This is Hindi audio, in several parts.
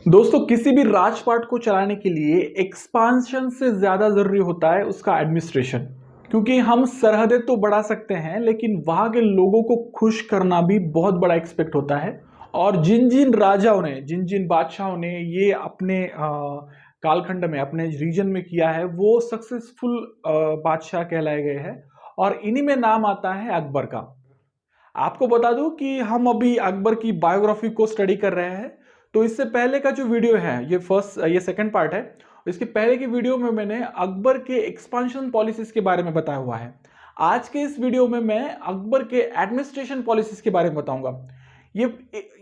दोस्तों किसी भी राजपाट को चलाने के लिए एक्सपांशन से ज़्यादा ज़रूरी होता है उसका एडमिनिस्ट्रेशन। क्योंकि हम सरहदें तो बढ़ा सकते हैं लेकिन वहाँ के लोगों को खुश करना भी बहुत बड़ा एक्सपेक्ट होता है। और जिन जिन राजाओं ने जिन जिन बादशाहों ने ये अपने कालखंड में अपने रीजन में किया है वो सक्सेसफुल बादशाह कहलाए गए हैं। और इन्हीं में नाम आता है अकबर का। आपको बता दूं कि हम अभी अकबर की बायोग्राफी को स्टडी कर रहे हैं। तो इससे पहले का जो वीडियो है ये सेकंड पार्ट है। इसके पहले की वीडियो में मैंने अकबर के एक्सपांशन पॉलिसीज के बारे में बताया हुआ है। आज के इस वीडियो में मैं अकबर के एडमिनिस्ट्रेशन पॉलिसीज के बारे में बताऊंगा। ये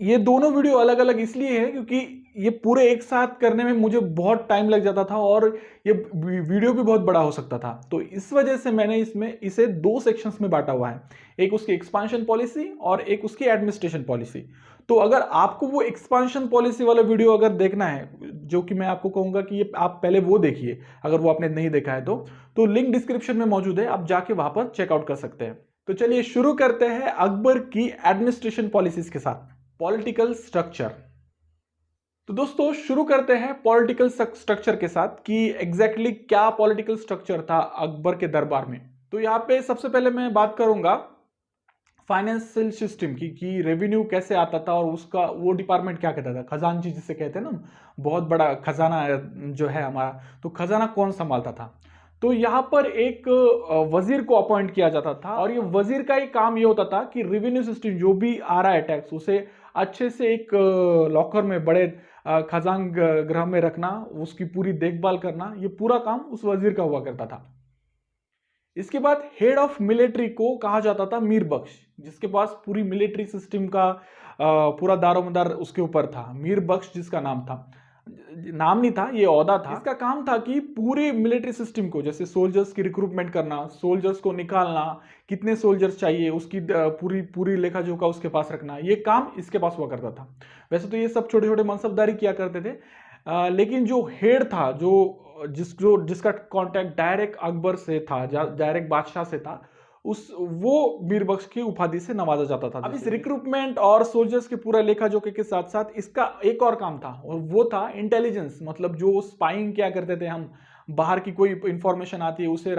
ये दोनों वीडियो अलग अलग इसलिए है क्योंकि ये पूरे एक साथ करने में मुझे बहुत टाइम लग जाता था और ये वीडियो भी बहुत बड़ा हो सकता था। तो इस वजह से मैंने इसमें इसे दो सेक्शंस में बांटा हुआ है, एक उसकी एक्सपांशन पॉलिसी और एक उसकी एडमिनिस्ट्रेशन पॉलिसी। तो अगर आपको वो एक्सपांशन पॉलिसी वाला वीडियो अगर देखना है, जो कि मैं आपको कहूंगा कि ये आप पहले वो देखिए अगर वो आपने नहीं देखा है तो लिंक डिस्क्रिप्शन में मौजूद है, आप जाके वहां पर चेकआउट कर सकते हैं। तो चलिए शुरू करते हैं अकबर की एडमिनिस्ट्रेशन पॉलिसीज के साथ। Political structure. तो दोस्तों शुरू करते हैं पॉलिटिकल स्ट्रक्चर के साथ कि एग्जैक्टली क्या पॉलिटिकल स्ट्रक्चर था अकबर के दरबार में। तो यहाँ पे सबसे पहले मैं बात करूंगा फाइनेंशियल सिस्टम की कि रेवेन्यू कैसे आता था और उसका वो डिपार्टमेंट क्या कहता था, खजांची जिसे कहते हैं ना, बहुत बड़ा खजाना जो है हमारा, तो खजाना कौन संभालता था। तो यहाँ पर एक वजीर को अपॉइंट किया जाता था और ये वजीर का ही काम ये होता था कि रेवेन्यू सिस्टम जो भी आ रहा है टैक्स उसे अच्छे से एक लॉकर में बड़े खजान गृह में रखना, उसकी पूरी देखभाल करना, ये पूरा काम उस वजीर का हुआ करता था। इसके बाद हेड ऑफ मिलिट्री को कहा जाता था मीर बख्श, जिसके पास पूरी मिलिट्री सिस्टम का पूरा दारोमदार उसके ऊपर था। मीर बख्श जिसका नाम था, नाम नहीं था, ये ओहदा था। इसका काम था कि पूरी मिलिट्री सिस्टम को, जैसे सोल्जर्स की रिक्रूटमेंट करना, सोल्जर्स को निकालना, कितने सोल्जर्स चाहिए उसकी पूरी पूरी लेखा जोखा उसके पास रखना, ये काम इसके पास हुआ करता था। वैसे तो ये सब छोटे छोटे मनसबदारी किया करते थे, लेकिन जो हेड था, जिसका कांटेक्ट डायरेक्ट अकबर से था, डायरेक्ट बादशाह से था, उस वो बीरबख्श की उपाधि से नवाजा जाता था। अब इस रिक्रूटमेंट और सोल्जर्स के पूरा लेखा जोखे के साथ साथ इसका एक और काम था और वो था इंटेलिजेंस। मतलब जो स्पाइंग क्या करते थे हम, बाहर की कोई इंफॉर्मेशन आती है उसे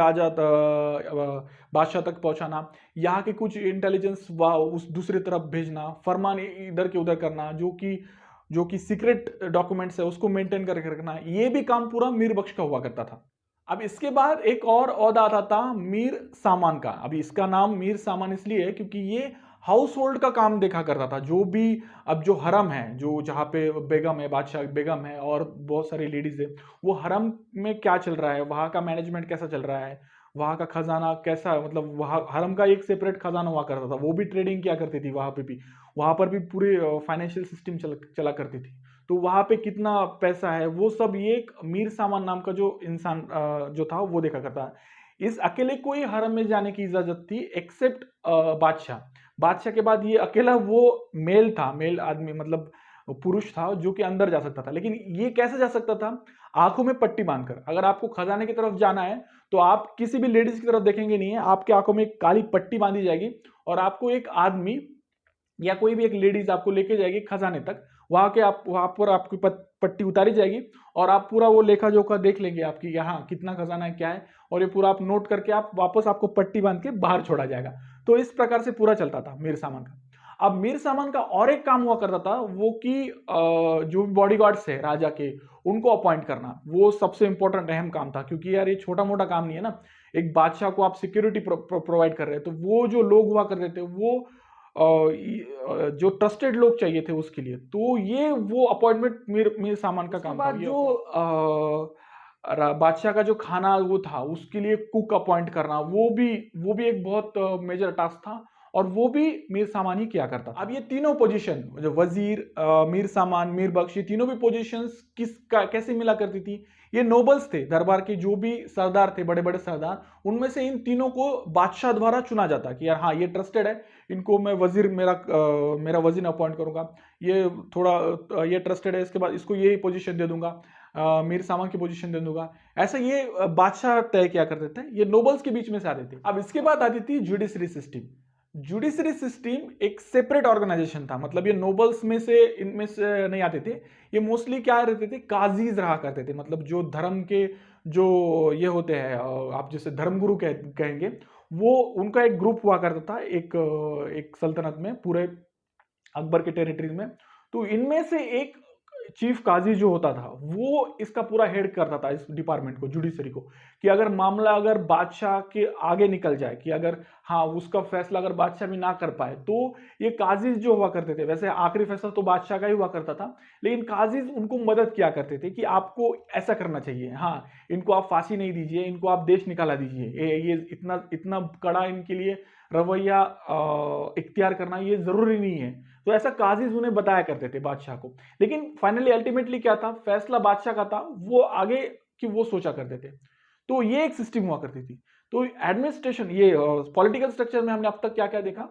बादशाह तक पहुंचाना, यहाँ के कुछ इंटेलिजेंस उस दूसरी तरफ भेजना, फरमान इधर के उधर करना, जो कि सीक्रेट डॉक्यूमेंट्स है उसको मेंटेन करके रखना, ये भी काम पूरा मीर बख्श का हुआ करता था। अब इसके बाद एक और ओहदा आता था मीर सामान का। अभी इसका नाम मीर सामान इसलिए है क्योंकि ये हाउस होल्ड का काम देखा करता था। जो भी अब जो हरम है, जो जहाँ पे बेगम है, बादशाह बेगम है और बहुत सारी लेडीज है, वो हरम में क्या चल रहा है, वहाँ का मैनेजमेंट कैसा चल रहा है, वहाँ का खजाना कैसा है, मतलब वहाँ हरम का एक सेपरेट खजाना हुआ करता था, वो भी ट्रेडिंग किया करती थी वहाँ पे भी, वहाँ पर भी पूरे फाइनेंशियल सिस्टम चला करती थी। तो वहां पे कितना पैसा है वो सब ये एक मीर सामान नाम का जो इंसान जो था वो देखा करता है। इस अकेले को ही हरम में जाने की इजाजत थी एक्सेप्ट बादशाह। बादशाह के बाद ये अकेला वो मेल था, मेल आदमी मतलब पुरुष था जो कि अंदर जा सकता था। लेकिन ये कैसे जा सकता था? आंखों में पट्टी बांधकर। अगर आपको खजाने की तरफ जाना है तो आप किसी भी लेडीज की तरफ देखेंगे नहीं है, आपके आंखों में एक काली पट्टी बांधी जाएगी और आपको एक आदमी या कोई भी एक लेडीज आपको लेके जाएगी खजाने तक। वहां पर आपकी पट्टी उतारी जाएगी और आप पूरा वो लेखा जोखा देख लेंगे आपकी यहाँ कितना खजाना है क्या है, और ये पूरा आप नोट करके आप वापस आपको पट्टी बांध के बाहर छोड़ा जाएगा। तो इस प्रकार से पूरा चलता था मीर सामान का। अब मीर सामान का और एक काम हुआ करता था वो कि जो बॉडीगार्ड्स है राजा के, उनको अपॉइंट करना, वो सबसे इंपॉर्टेंट अहम काम था। क्योंकि यार ये छोटा मोटा काम नहीं है ना, एक बादशाह को आप सिक्योरिटी प्रोवाइड कर रहे हैं, तो वो जो लोग हुआ करते थे वो जो ट्रस्टेड लोग चाहिए थे उसके लिए, तो ये वो अपॉइंटमेंट मीर सामान का काम था। जो बादशाह का जो खाना वो था उसके लिए कुक अपॉइंट करना, वो भी एक बहुत मेजर टास्क था और वो भी मीर सामान ही किया करता था। अब ये तीनों पोजीशन, जो वजीर, मीर सामान, मीर बख्श, ये तीनों भी पोजीशंस कैसे मिला करती थी? ये नोबल्स थे, दरबार के जो भी सरदार थे, बड़े बड़े सरदार, उनमें से इन तीनों को बादशाह द्वारा चुना जाता कि यार हाँ ये ट्रस्टेड है, इनको मैं वजीर मेरा वजीर अपॉइंट करूंगा, ये थोड़ा ये ट्रस्टेड है, इसके बाद इसको ये पोजीशन दे दूंगा, मीर सामान की पोजीशन दे दूंगा। ऐसा ये बादशाह तय किया करते थे, ये नोबल्स के बीच में से आते थे। अब इसके बाद आती थी जुडिशरी सिस्टम। जुडिशरी सिस्टम एक सेपरेट ऑर्गेनाइजेशन था, मतलब ये नोबल्स में से इनमें से नहीं आते थे। ये मोस्टली क्या रहते थे, काजीज रहा करते थे, मतलब जो धर्म के जो ये होते हैं आप जैसे धर्मगुरु कहेंगे, वो उनका एक ग्रुप हुआ करता था एक सल्तनत में, पूरे अकबर के टेरिटरीज में। तो इनमें से एक चीफ काजी जो होता था वो इसका पूरा हेड करता था इस डिपार्टमेंट को, जुडिशरी को, कि अगर मामला अगर बादशाह के आगे निकल जाए, कि अगर हाँ उसका फैसला अगर बादशाह भी ना कर पाए, तो ये काजीज जो हुआ करते थे, वैसे आखिरी फैसला तो बादशाह का ही हुआ करता था, लेकिन काजीज उनको मदद किया करते थे कि आपको ऐसा करना चाहिए, हाँ इनको आप फांसी नहीं दीजिए, इनको आप देश निकाला दीजिए, ये इतना इतना कड़ा इनके लिए रवैया इख्तियार करना ये जरूरी नहीं है। तो ऐसा काजीज उन्हें बताया करते थे बादशाह को। लेकिन फाइनली अल्टीमेटली क्या था, फैसला बादशाह का था, वो आगे की वो सोचा करते थे। तो ये एक सिस्टम हुआ करती थी। तो एडमिनिस्ट्रेशन, ये पॉलिटिकल स्ट्रक्चर में हमने अब तक क्या क्या देखा,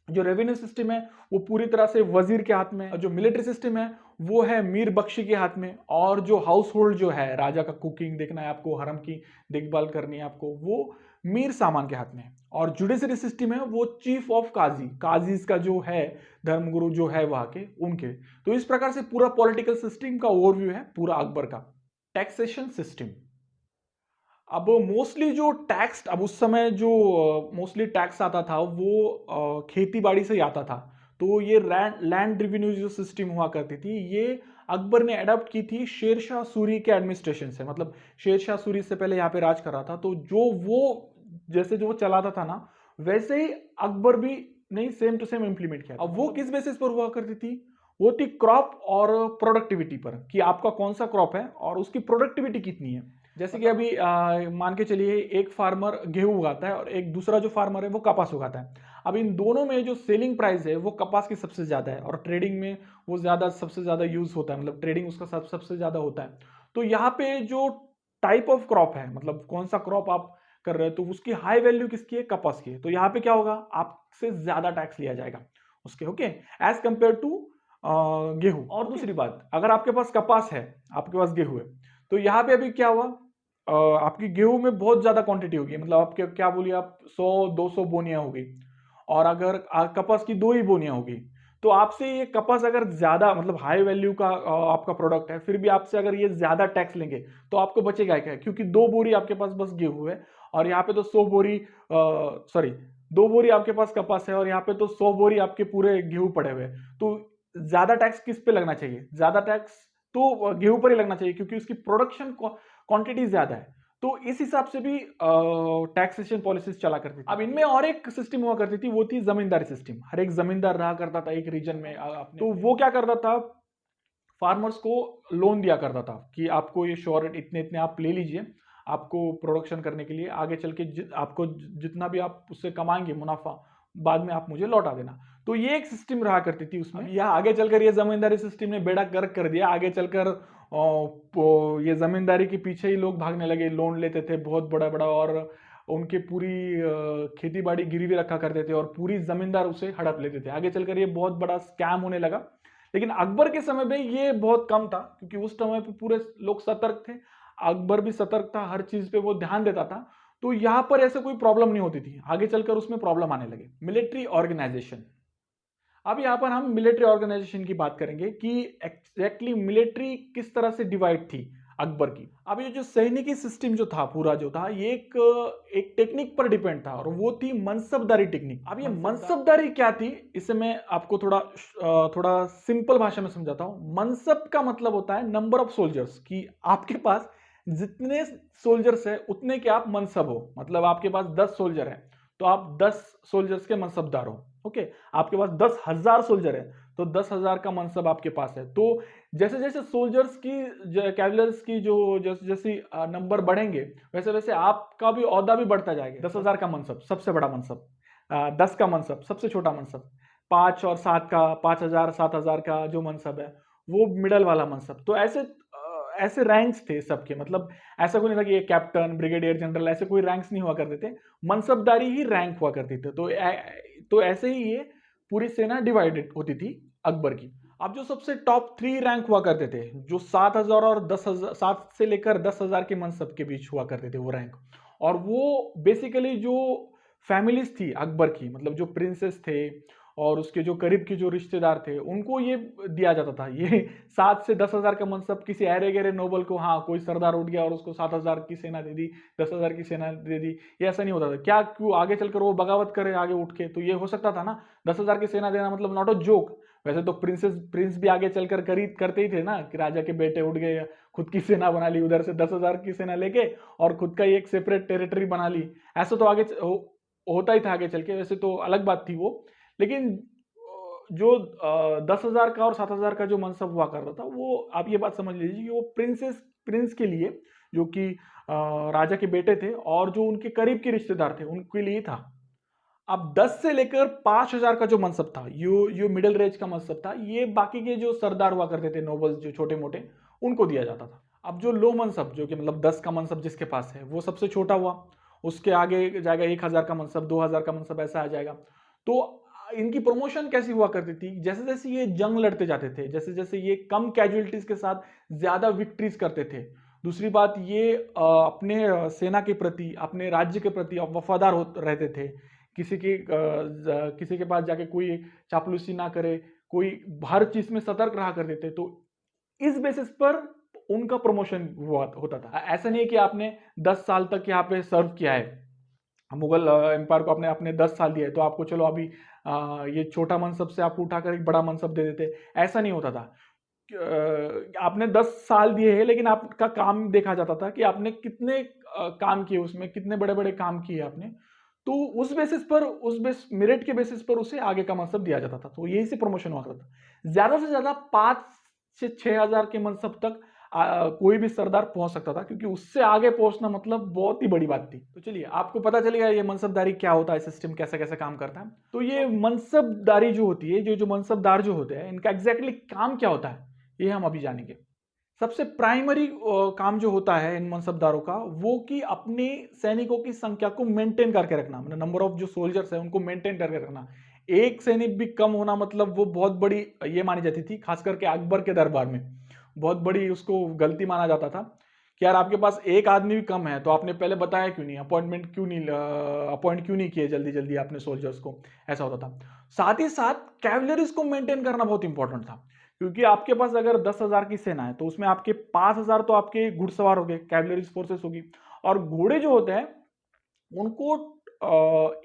जो रेवेन्यू सिस्टम है वो पूरी तरह से वजीर के हाथ में, जो मिलिट्री सिस्टम है वो है मीर बख्शी के हाथ में, और जो हाउस होल्ड जो है, राजा का कुकिंग देखना है आपको, हरम की देखभाल करनी है आपको, वो मीर सामान के हाथ में है। और जुडिशरी सिस्टम है वो चीफ ऑफ काजी, काजीज का जो है धर्मगुरु जो है वहां के उनके। तो इस प्रकार से पूरा पॉलिटिकल सिस्टम का ओवरव्यू है पूरा अकबर का। टैक्सेशन सिस्टम, अब मोस्टली जो टैक्स, अब उस समय जो मोस्टली टैक्स आता था वो खेती बाड़ी से ही आता था। तो ये लैंड रेवेन्यू जो सिस्टम हुआ करती थी, ये अकबर ने अडॉप्ट की थी शेरशाह सूरी के एडमिनिस्ट्रेशन से, मतलब शेरशाह सूरी से पहले यहाँ पे राज कर रहा था, तो जो वो जैसे जो वो चलाता था ना, वैसे ही अकबर भी नहीं सेम टू सेम इंप्लीमेंट किया। अब वो किस बेसिस पर हुआ करती थी, वो थी क्रॉप और प्रोडक्टिविटी पर, कि आपका कौन सा क्रॉप है और उसकी प्रोडक्टिविटी कितनी है। जैसे कि अभी मान के चलिए एक फार्मर गेहूं उगाता है और एक दूसरा जो फार्मर है वो कपास उगाता है। अब इन दोनों में जो सेलिंग प्राइस है वो कपास की सबसे ज्यादा है, और ट्रेडिंग में वो ज्यादा सबसे ज्यादा यूज होता है, मतलब ट्रेडिंग उसका सबसे ज्यादा होता है। तो यहाँ पे जो टाइप ऑफ क्रॉप है, मतलब कौन सा क्रॉप आप कर रहे हो, तो उसकी हाई वैल्यू किसकी है, कपास की है। तो यहाँ पे क्या होगा, आपसे ज्यादा टैक्स लिया जाएगा उसके, ओके, एज कंपेयर टू गेहूं। और दूसरी बात, अगर आपके पास कपास है, आपके पास गेहूं है, तो यहाँ पे अभी क्या हुआ, आपकी गेहूं में बहुत ज्यादा क्वांटिटी होगी, मतलब आपके क्या बोलिए आप 100-200 बोनियां होगी, और अगर कपास की 2 ही बोनियां होगी, तो आपसे ये कपास अगर ज्यादा, मतलब हाई वैल्यू का आपका प्रोडक्ट है, फिर भी आपसे अगर ये ज्यादा टैक्स लेंगे तो आपको बचेगा क्या, क्योंकि 2 बोरी आपके पास बस गेहूं है, और यहाँ पे तो 100 बोरी, सॉरी 2 बोरी आपके पास कपास है, और यहाँ पे तो 100 बोरी आपके पूरे गेहूं पड़े हुए हैं। तो ज्यादा टैक्स किस पे लगना चाहिए, ज्यादा टैक्स तो गेहूं पर ही लगना चाहिए, क्योंकि उसकी प्रोडक्शन क्वांटिटी ज्यादा है। तो इस हिसाब से भी टैक्सेशन पॉलिसीज चला करती थी। अब इनमें और एक सिस्टम हुआ करती थी, वो थी जमींदारी सिस्टम। हर एक जमींदार रहा करता था एक रीजन में, तो वो क्या करता था, फार्मर्स को लोन दिया करता था कि आपको ये श्योर इतने इतने आप ले लीजिए, आपको प्रोडक्शन करने के लिए, आगे चल के आपको जितना भी आप उससे कमाएंगे मुनाफा, बाद में आप मुझे लौटा देना। तो ये एक सिस्टम रहा करती थी उसमें। यह आगे चलकर ये जमींदारी सिस्टम ने बेड़ा गर्क कर दिया, आगे चलकर ये जमींदारी के पीछे ही लोग भागने लगे, लोन लेते थे बहुत बड़ा बड़ा, और उनके पूरी खेती बाड़ी गिरवी रखा करते थे, और पूरी जमींदार उसे हड़प लेते थे। आगे चलकर ये बहुत बड़ा स्कैम होने लगा। लेकिन अकबर के समय में ये बहुत कम था, क्योंकि उस समय पे पूरे लोग सतर्क थे, अकबर भी सतर्क था, हर चीज पे वो ध्यान देता था। तो यहां पर ऐसे कोई प्रॉब्लम नहीं होती थी। आगे चलकर उसमें प्रॉब्लम आने लगे। मिलिट्री ऑर्गेनाइजेशन, अब यहां पर हम मिलिट्री ऑर्गेनाइजेशन की बात करेंगे कि एग्जैक्टली मिलिट्री किस तरह से डिवाइड थी अकबर की। अब ये जो सैनिकी सिस्टम जो था पूरा जो था, ये एक टेक्निक पर डिपेंड था, और वो थी मनसबदारी टेक्निक। अब ये मनसबदारी क्या थी, इसे मैं आपको थोड़ा सिंपल भाषा में समझाता हूं। मनसब का मतलब होता है नंबर ऑफ सोल्जर्स, कि आपके पास जितने सोल्जर्स है उतने के आप मनसब हो। मतलब आपके पास 10 सोल्जर है तो आप 10 सोल्जर्स के मनसबदार हो, ओके। आपके पास 10,000 सोल्जर है तो 10,000 का मनसब आपके पास है। तो जैसे जैसे सोल्जर्स की, कैवलर्स की जो जैसे जैसे नंबर बढ़ेंगे, वैसे वैसे आपका भी औहदा भी बढ़ता जाएगा। 10,000 का मनसब सबसे बड़ा मनसब, 10 का मनसब सबसे छोटा मनसब, 5 और 7 का, 5,000 7,000 का जो मनसब है वो मिडल वाला मनसब। तो ऐसे रैंक्स थे सबके, मतलब ऐसा कोई नहीं था कि ये कैप्टन, ब्रिगेडियर जनरल, ऐसे कोई रैंक्स नहीं हुआ करते थे, मनसबदारी ही रैंक हुआ करती थी। तो ऐसे ही ये पूरी सेना डिवाइडेड होती थी अकबर की। अब जो सबसे टॉप 3 रैंक हुआ करते थे, जो 7,000 और 10,000, 7 से लेकर 10,000 के मनसब के बीच हुआ करते थे वो रैंक, और वो बेसिकली जो फैमिलीज थी अकबर की, मतलब जो प्रिंसेस थे और उसके जो करीब के जो रिश्तेदार थे, उनको ये दिया जाता था। ये 7 से 10 हजार का मनसब किसी अरे गहरे नोबल को, हाँ कोई सरदार उठ गया और उसको 7 हजार की सेना दे दी, 10 हजार की सेना दे दी, ये ऐसा नहीं होता था। क्या क्यों आगे चलकर वो बगावत करे आगे उठ के, तो ये हो सकता था ना। 10 हजार की सेना देना मतलब नॉट अ जोक। वैसे तो प्रिंस भी आगे चलकर खरीद करते ही थे ना, कि राजा के बेटे उठ गए, खुद की सेना बना ली, उधर से 10 हजार की सेना लेके और खुद का ही एक सेपरेट टेरिटरी बना ली। ऐसा तो होता ही था आगे चल के, वैसे तो अलग बात थी वो। लेकिन जो 10 हजार का और 7 हजार का जो मनसब हुआ करता था, वो आप ये बात समझ लीजिए कि वो प्रिंस के लिए, जो कि राजा के बेटे थे और जो उनके करीब के रिश्तेदार थे, उनके लिए था। अब 10 से लेकर 5 हजार का जो मनसब था, यो मिडिल रेंज का मनसब था, ये बाकी के जो सरदार हुआ करते थे, नोबल्स जो छोटे मोटे, उनको दिया जाता था। अब जो लो मनसब, जो कि मतलब 10 का मनसब जिसके पास है, वो सबसे छोटा हुआ। उसके आगे जाएगा 1 हजार का मनसब, 2 हजार का मनसब, ऐसा आ जाएगा। तो इनकी प्रमोशन कैसी हुआ करती थी, जैसे जैसे ये जंग लड़ते जाते थे, जैसे जैसे ये कम कैजुअलिटीज के साथ ज्यादा विक्ट्रीज करते थे। दूसरी बात, ये अपने सेना के प्रति, अपने राज्य के प्रति वफादार रहते थे। किसी के पास जाके कोई चापलूसी ना करे, कोई हर चीज में सतर्क रहा करते थे। तो इस बेसिस पर उनका प्रमोशन हुआ होता था। ऐसा नहीं है कि आपने 10 साल तक यहाँ पे सर्व किया है, मुगल एम्पायर को आपने अपने 10 साल दिए, तो आपको चलो अभी ये छोटा मनसब से आपको उठाकर एक बड़ा मनसब दे देते। ऐसा नहीं होता था। आपने 10 साल दिए हैं, लेकिन आपका काम देखा जाता था कि आपने कितने काम किए, उसमें कितने बड़े बड़े काम किए आपने। तो उस बेसिस पर, मेरिट के बेसिस पर उसे आगे का मनसब दिया जाता था। तो यही से प्रमोशन हुआ करता था। ज्यादा से ज्यादा 5 से 6 हजार के मनसब तक कोई भी सरदार पहुंच सकता था, क्योंकि उससे आगे पहुंचना मतलब बहुत ही बड़ी बात थी। तो चलिए आपको पता चलेगा ये मनसबदारी क्या होता है, सिस्टम कैसे कैसे काम करता है। तो ये मनसबदारी जो होती है, जो मनसबदार जो होते हैं, इनका एग्जैक्टली काम क्या होता है, ये हम अभी जानेंगे। सबसे प्राइमरी काम जो होता है इन मनसबदारों का, वो कि अपने सैनिकों की संख्या को मेंटेन करके रखना, मतलब नंबर ऑफ जो सोल्जर्स है उनको मेंटेन करके रखना। एक सैनिक भी कम होना मतलब वो बहुत बड़ी ये मानी जाती थी, खास करके अकबर के दरबार में बहुत बड़ी उसको गलती माना जाता था कि यार आपके पास एक आदमी भी कम है, तो आपने पहले बताया क्यों नहीं, अपॉइंट क्यों नहीं किए जल्दी जल्दी आपने सोल्जर्स को, ऐसा होता था। साथ ही साथ कैवलरीज को मेंटेन करना बहुत इंपॉर्टेंट था, क्योंकि आपके पास अगर 10 हजार की सेना है, तो उसमें आपके 5 हजार तो आपके घुड़सवार हो गए, कैवलरी फोर्सेस होगी। और घोड़े जो होते हैं उनको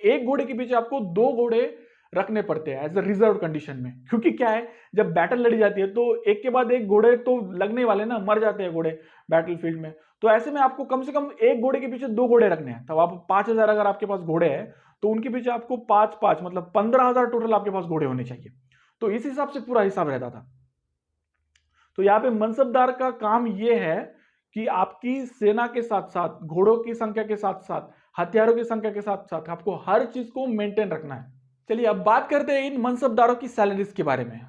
एक घोड़े के पीछे आपको 2 घोड़े रखने पड़ते हैं एज अ रिजर्व कंडीशन में। क्योंकि क्या है, जब बैटल लड़ी जाती है तो एक के बाद एक घोड़े तो लगने वाले ना, मर जाते हैं घोड़े बैटलफील्ड में। तो ऐसे में आपको कम से कम एक घोड़े के पीछे 2 घोड़े रखने हैं। तब आप 5 हजार अगर आपके पास घोड़े हैं, तो उनके पीछे आपको 5 5 मतलब 15 हजार टोटल आपके पास घोड़े होने चाहिए। तो इस हिसाब से पूरा हिसाब रहता था। तो यहाँ पे मनसबदार का काम यह है कि आपकी सेना के साथ साथ, घोड़ों की संख्या के साथ साथ, हथियारों की संख्या के साथ साथ आपको हर चीज को मेंटेन रखना है। चलिए अब बात करते हैं इन मनसबदारों की सैलरीज के बारे में।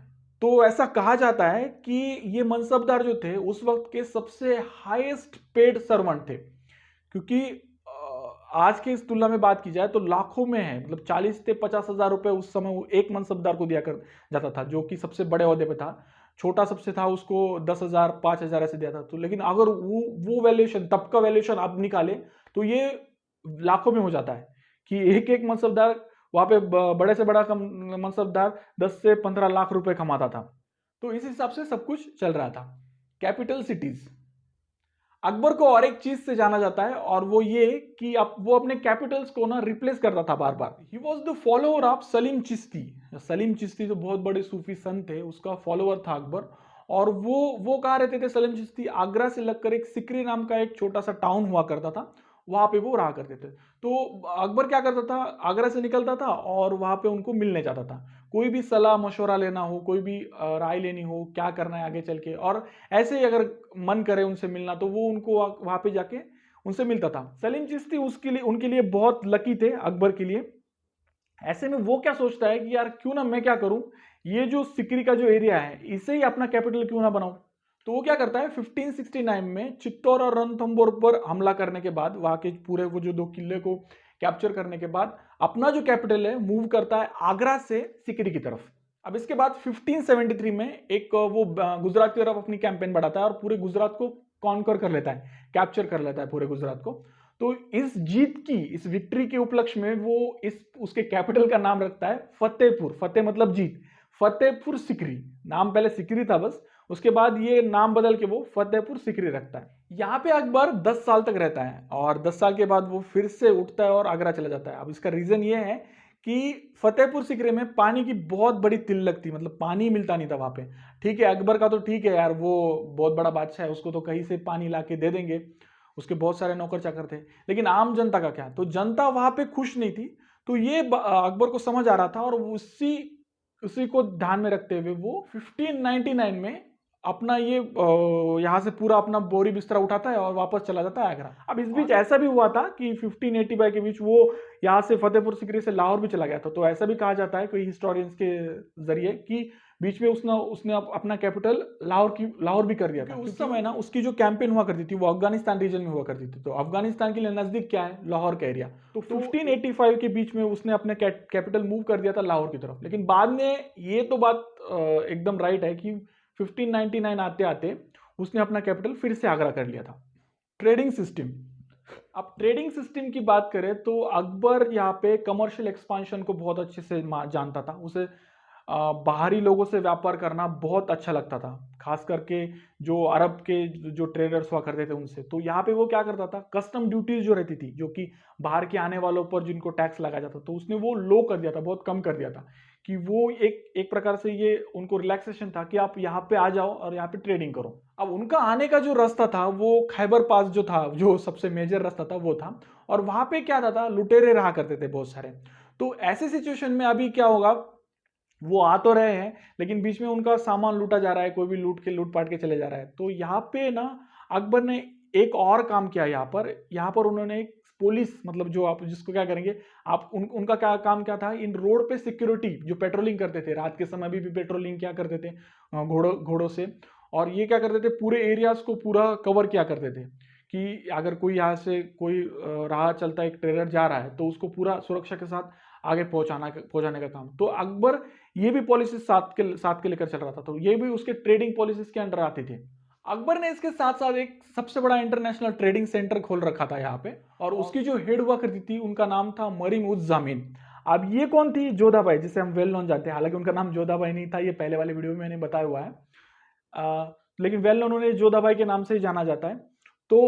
तो ऐसा कहा जाता है कि ये मनसबदार जो थे उस वक्त के सबसे हाईएस्ट पेड सर्वेंट थे, क्योंकि आज की इस तुलना में बात की जाए तो लाखों में है, मतलब 40 से 50 हजार रुपए उस समय एक मनसबदार को दिया कर जाता था, जो कि सबसे बड़े ओहदे पे था। छोटा सबसे था उसको 10 हजार, 5 हजार ऐसे दिया था। तो लेकिन अगर वो वैल्यूएशन, तब का वैल्यूएशन आप निकाले तो ये लाखों में हो जाता है कि एक एक मनसबदार वहां पे बड़े से बड़ा मनसबदार 10 से 15 लाख रुपए कमाता था। तो इस हिसाब से सब कुछ चल रहा था। कैपिटल सिटीज, अकबर को और एक चीज से जाना जाता है, और वो ये कि वो अपने कैपिटल्स को ना रिप्लेस करता था बार बार। He was the follower of Salim Chishti. Salim Chishti तो बहुत बड़े सूफी संत थे, उसका फॉलोअर था अकबर। और वो कहाँ रहते थे सलीम चिश्ती? आगरा से लगकर एक सिकरी नाम का एक छोटा सा टाउन हुआ करता था, वहां पे वो रहा करते थे। तो अकबर क्या करता था, आगरा से निकलता था और वहां पे उनको मिलने जाता था। कोई भी सलाह मशवरा लेना हो, कोई भी राय लेनी हो, क्या करना है आगे चल के, और ऐसे ही अगर मन करे उनसे मिलना, तो वो उनको वहां पे जाके उनसे मिलता था। सलीम चिश्ती उसके लिए, उनके लिए बहुत लकी थे अकबर के लिए। ऐसे में वो क्या सोचता है कि यार क्यों ना मैं क्या करूं, ये जो सिकरी का जो एरिया है इसे ही अपना कैपिटल क्यों ना बनाऊं। तो वो क्या करता है, 1569 में चित्तौर और रणथंभौर पर हमला करने के बाद, वहां के पूरे वो जो 2 किले को कैप्चर करने के बाद, अपना जो कैपिटल है मूव करता है आगरा से सिकरी की तरफ। अब इसके बाद 1573 में एक वो गुजरात की तरफ अपनी कैंपेन बढ़ाता है और पूरे गुजरात को कॉन्कर कर लेता है, कैप्चर कर लेता है पूरे गुजरात को। तो इस जीत की, इस विक्ट्री के उपलक्ष्य में वो उसके कैपिटल का नाम रखता है फतेहपुर। फतेह मतलब जीत, फतेहपुर सिकरी। नाम पहले सिकरी था बस, उसके बाद ये नाम बदल के वो फतेहपुर सिकरी रखता है। यहाँ पे अकबर 10 साल तक रहता है और 10 साल के बाद वो फिर से उठता है और आगरा चला जाता है। अब इसका रीजन ये है कि फतेहपुर सिकरी में पानी की बहुत बड़ी किल्लत थी, मतलब पानी मिलता नहीं था वहां पे। ठीक है, अकबर का तो ठीक है यार, वो बहुत बड़ा बादशाह है, उसको तो कहीं से पानी ला के दे देंगे, उसके बहुत सारे नौकर चाकर थे। लेकिन आम जनता का क्या, तो जनता वहां पे खुश नहीं थी। तो ये अकबर को समझ आ रहा था और उसी उसी को ध्यान में रखते हुए वो 1599 में अपना ये यहाँ से पूरा अपना बोरी बिस्तरा उठाता है और वापस चला जाता है आगरा। अब इस बीच ऐसा भी हुआ था कि 1585 के बीच वो यहाँ से फतेहपुर सिकरी से लाहौर भी चला गया था। तो ऐसा भी कहा जाता है कोई हिस्टोरियंस के जरिए कि बीच में उसने अपना कैपिटल लाहौर भी कर दिया था। उस समय ना उसकी जो कैंपेन हुआ करती थी वो अफगानिस्तान रीजन में हुआ करती थी। तो अफगानिस्तान के लिए नजदीक क्या है, लाहौर का एरिया। तो 1585 के बीच में उसने अपने कैपिटल मूव कर दिया था लाहौर की तरफ। लेकिन बाद में ये तो बात एकदम राइट है कि 1599 आते आते उसने अपना कैपिटल फिर से आगरा कर लिया था। ट्रेडिंग सिस्टम, अब ट्रेडिंग सिस्टम की बात करें तो अकबर यहाँ पे कमर्शियल एक्सपांशन को बहुत अच्छे से जानता था। उसे बाहरी लोगों से व्यापार करना बहुत अच्छा लगता था, खास करके जो अरब के जो ट्रेडर्स हुआ करते थे उनसे। तो यहाँ पे वो क्या करता था, कस्टम ड्यूटीज जो रहती थी, जो कि बाहर के आने वालों पर जिनको टैक्स लगाया जाता, तो उसने वो लो कर दिया था, बहुत कम कर दिया था। कि वो एक प्रकार से ये उनको रिलैक्सेशन था कि आप यहाँ पे आ जाओ और यहाँ पे ट्रेडिंग करो। अब उनका आने का जो रास्ता था वो खैबर पास जो था, जो सबसे मेजर रास्ता था वो था। और वहां पे क्या था, लुटेरे रहा करते थे बहुत सारे। तो ऐसे सिचुएशन में अभी क्या होगा, वो आ तो रहे हैं लेकिन बीच में उनका सामान लूटा जा रहा है, कोई भी लूट पाट के चले जा रहा है। तो यहाँ पे ना अकबर ने एक और काम किया। यहाँ पर उन्होंने एक पुलिस, मतलब जो आप जिसको क्या करेंगे आप, उनका क्या काम क्या था, इन रोड पे सिक्योरिटी, जो पेट्रोलिंग करते थे रात के समय भी पेट्रोलिंग क्या करते थे घोड़ों से। और ये क्या करते थे, पूरे एरियाज को पूरा कवर किया करते थे कि अगर कोई यहाँ से कोई राह चलता एक ट्रेलर जा रहा है तो उसको पूरा सुरक्षा के साथ आगे पहुंचाने का काम। तो अकबर ये भी पॉलिसी साथ के लेकर चल रहा था। तो ये भी उसके ट्रेडिंग पॉलिसीज के अंडर आती थी। अकबर ने इसके साथ साथ एक सबसे बड़ा इंटरनेशनल ट्रेडिंग सेंटर खोल रखा था यहाँ पे, और उसकी जो हेड हुआ करती थी उनका नाम था मरीम उज जामिन। अब ये कौन थी, जोधाबाई, जिसे हम वेल नोन जानते हैं। हालांकि उनका नाम जोधाबाई नहीं था, ये पहले वाले वीडियो में मैंने बताया हुआ है, लेकिन वेल नोन उन्हें जोधाबाई के नाम से ही जाना जाता है। तो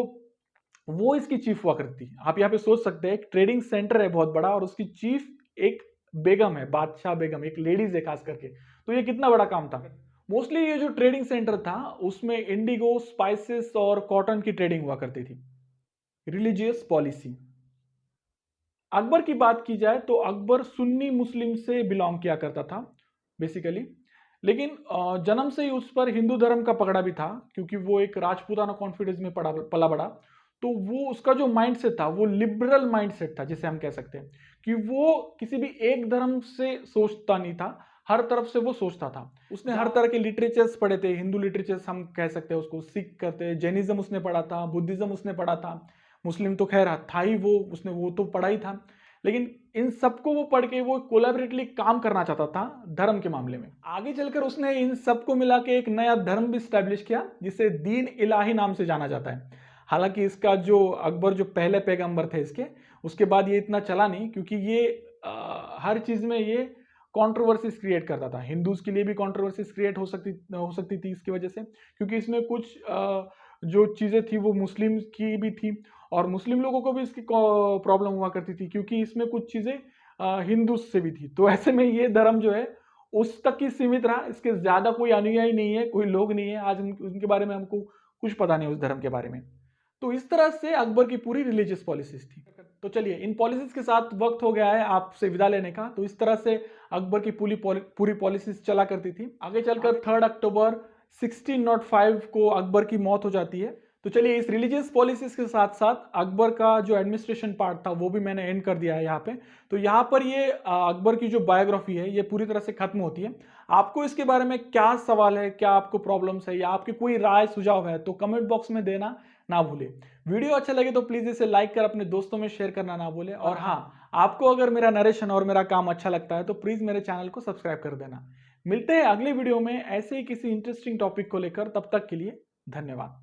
वो इसकी चीफ हुआ करती थी। आप यहाँ पे सोच सकते हैं, एक ट्रेडिंग सेंटर है बहुत बड़ा और उसकी चीफ एक बेगम है, बादशाह बेगम, एक लेडीज है खास करके। तो ये कितना बड़ा काम था। मोस्टली ये जो ट्रेडिंग सेंटर था उसमें इंडिगो, स्पाइसेस और कॉटन की ट्रेडिंग हुआ करती थी। रिलीजियस पॉलिसी, अकबर की बात की जाए तो अकबर सुन्नी मुस्लिम से बिलोंग किया करता था बेसिकली। लेकिन जन्म से ही उस पर हिंदू धर्म का पकड़ा भी था, क्योंकि वो एक राजपूताना कॉन्फिडेंस में पला बड़ा। तो वो उसका जो माइंडसेट था वो लिबरल माइंडसेट था, जिसे हम कह सकते हैं कि वो किसी भी एक धर्म से सोचता नहीं था, हर तरफ से वो सोचता था। उसने हर तरह के लिटरेचर्स पढ़े थे, हिंदू लिटरेचर्स हम कह सकते हैं उसको, सिख करते, जैनिज्म उसने पढ़ा था, बुद्धिज्म उसने पढ़ा था, मुस्लिम तो खैर था ही, उसने वो तो पढ़ा ही था। लेकिन इन सबको वो पढ़ के वो कोलैबोरेटिवली काम करना चाहता था धर्म के मामले में। आगे चलकर उसने इन सबको मिला के एक नया धर्म भी स्टैब्लिश किया, जिसे दीन इलाही नाम से जाना जाता है। हालांकि इसका जो अकबर जो पहले पैगंबर थे इसके, उसके बाद ये इतना चला नहीं, क्योंकि ये हर चीज में ये कंट्रोवर्सीज क्रिएट करता था। हिंदूज के लिए भी कंट्रोवर्सीज क्रिएट हो सकती थी इसकी वजह से, क्योंकि इसमें कुछ जो चीजें थी वो मुस्लिम की भी थी, और मुस्लिम लोगों को भी इसकी प्रॉब्लम हुआ करती थी, क्योंकि इसमें कुछ चीजें हिंदू से भी थी। तो ऐसे में ये धर्म जो है उस तक ही सीमित रहा, इसके ज्यादा कोई अनुयायी नहीं है, कोई लोग नहीं है आज उनके बारे में हमको कुछ पता नहीं उस धर्म के बारे में। तो इस तरह से अकबर की पूरी रिलीजियस पॉलिसीज थी। तो चलिए, इन पॉलिसीज के साथ वक्त हो गया है आपसे विदा लेने का। तो इस तरह से अकबर की पूरी पॉलिसीज चला करती थी। आगे चलकर 3 अक्टूबर 1605 को अकबर की मौत हो जाती है। तो चलिए, इस रिलीजियस पॉलिसीज के साथ साथ अकबर का जो एडमिनिस्ट्रेशन पार्ट था वो भी मैंने एंड कर दिया है यहाँ पे। तो यहाँ पर ये अकबर की जो बायोग्राफी है ये पूरी तरह से खत्म होती है। आपको इसके बारे में क्या सवाल है, क्या आपको प्रॉब्लम्स है, या आपकी कोई राय सुझाव है, तो कमेंट बॉक्स में देना ना भूले। वीडियो अच्छा लगे तो प्लीज इसे लाइक कर अपने दोस्तों में शेयर करना ना भूले। और हाँ, आपको अगर मेरा नरेशन और मेरा काम अच्छा लगता है तो प्लीज मेरे चैनल को सब्सक्राइब कर देना। मिलते हैं अगले वीडियो में ऐसे ही किसी इंटरेस्टिंग टॉपिक को लेकर। तब तक के लिए धन्यवाद।